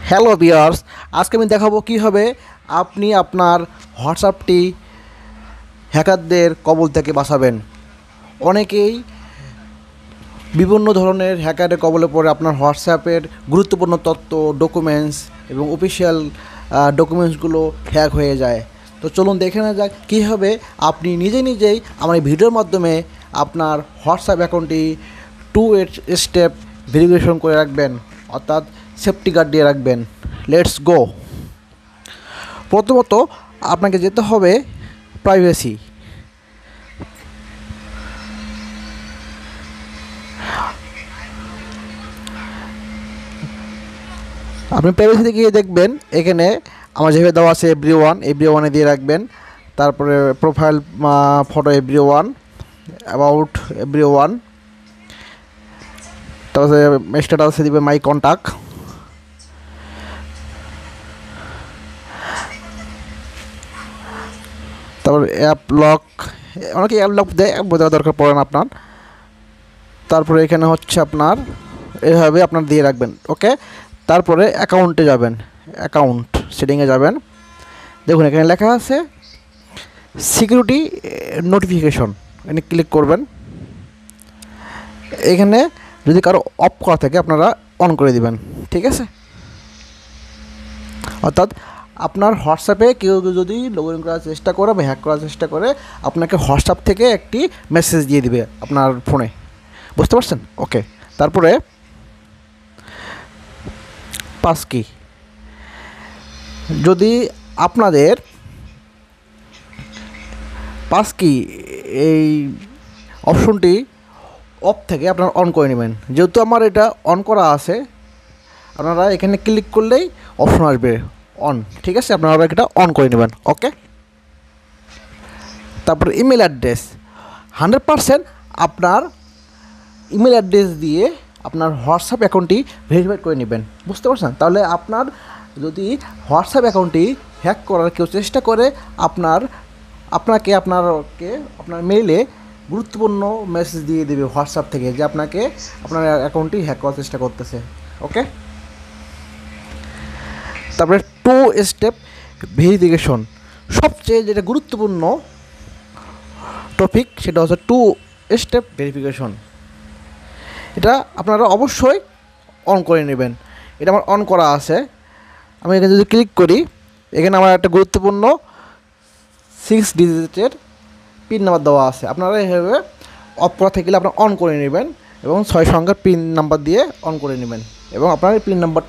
Hello viewers, আজকে আমি দেখাবো কীভাবে আপনি আপনার হোয়াটসঅ্যাপটি হ্যাকারদের কবল থেকে বাঁচাবেন। অনেকেই বিভিন্ন ধরনের হ্যাকারের কবলে পড়ে আপনার হোয়াটসঅ্যাপের গুরুত্বপূর্ণ তথ্য, ডকুমেন্টস এবং অফিসিয়াল ডকুমেন্টসগুলো হ্যাক হয়ে যায়। তো চলুন দেখে নেওয়া যাক কীভাবে আপনি নিজেই আমার এই ভিডিওর মাধ্যমে আপনার হোয়াটসঅ্যাপ অ্যাকাউন্টটি 2 স্টেপ ভেরিফিকেশন করে রাখবেন, অর্থাৎ সেফটি গার্ড দিয়ে রাখবেন। Let's go. প্রথমত আপনাকে যেতে হবে প্রাইভেসি। আপনি প্রাইভেসিতে গিয়ে দেখবেন এখানে আমার যেভাবে দেওয়া আছে এভরিওয়ানে দিয়ে রাখবেন। তারপরে profile photo everyone, about everyone, তারপরে স্ট্যাটাসে দিবে মাই কন্ট্যাক্ট। তারপর অ্যাপ লক, অনেকে অ্যাপ লক দেয়, অ্যাপ দেওয়ার দরকার পড়ে না আপনার। তারপরে এখানে হচ্ছে আপনার এভাবে আপনার দিয়ে রাখবেন, ওকে। তারপরে অ্যাকাউন্টে যাবেন, অ্যাকাউন্ট সেটিংয়ে যাবেন। দেখুন এখানে লেখা আছে সিকিউরিটি নোটিফিকেশন, এখানে ক্লিক করবেন। এখানে যদি কারো অফ করা থাকে আপনারা অন করে দিবেন, ঠিক আছে। অর্থাৎ আপনার হোয়াটসঅ্যাপে কেউ যদি লগ ইন করার চেষ্টা করে বা হ্যাক করার চেষ্টা করে, আপনাকে হোয়াটসঅ্যাপ থেকে একটি মেসেজ দিয়ে দিবে আপনার ফোনে, বুঝতে পারছেন? ওকে। তারপরে পাসকি, যদি আপনাদের পাসকি এই অপশনটি অফ থেকে আপনারা অন করে নেবেন। যেহেতু আমার এটা অন করা আছে, আপনারা এখানে ক্লিক করলেই অপশন আসবে অন, ঠিক আছে। আপনারা এটা অন করে নেবেন, ওকে। তারপর ইমেল অ্যাড্রেস 100% আপনার ইমেল অ্যাড্রেস দিয়ে আপনার হোয়াটসঅ্যাপ অ্যাকাউন্টটি ভেরিফাই করে নেবেন, বুঝতে পারছেন? তাহলে আপনার যদি হোয়াটসঅ্যাপ অ্যাকাউন্টটি হ্যাক করার কেউ চেষ্টা করে, আপনাকে আপনার মেইলে গুরুত্বপূর্ণ মেসেজ দিয়ে দেবে হোয়াটসঅ্যাপ থেকে যে আপনাকে আপনার অ্যাকাউন্টটি হ্যাক করার চেষ্টা করতেছে, ওকে। তারপরে 2 স্টেপ ভেরিফিকেশন, সবচেয়ে যেটা গুরুত্বপূর্ণ টপিক সেটা হচ্ছে 2 স্টেপ ভেরিফিকেশন। এটা আপনারা অবশ্যই অন করে নেবেন। এটা আমার অন করা আছে। আমি এখানে যদি ক্লিক করি, এখানে আমার একটা গুরুত্বপূর্ণ 6 ডিজিটের পিন নাম্বার দেওয়া আছে। আপনারা এভাবে অফ করা থাকলে আপনারা অন করে নেবেন এবং 6 সংখ্যার পিন নাম্বার দিয়ে অন করে নেবেন এবং আপনার পিন নাম্বার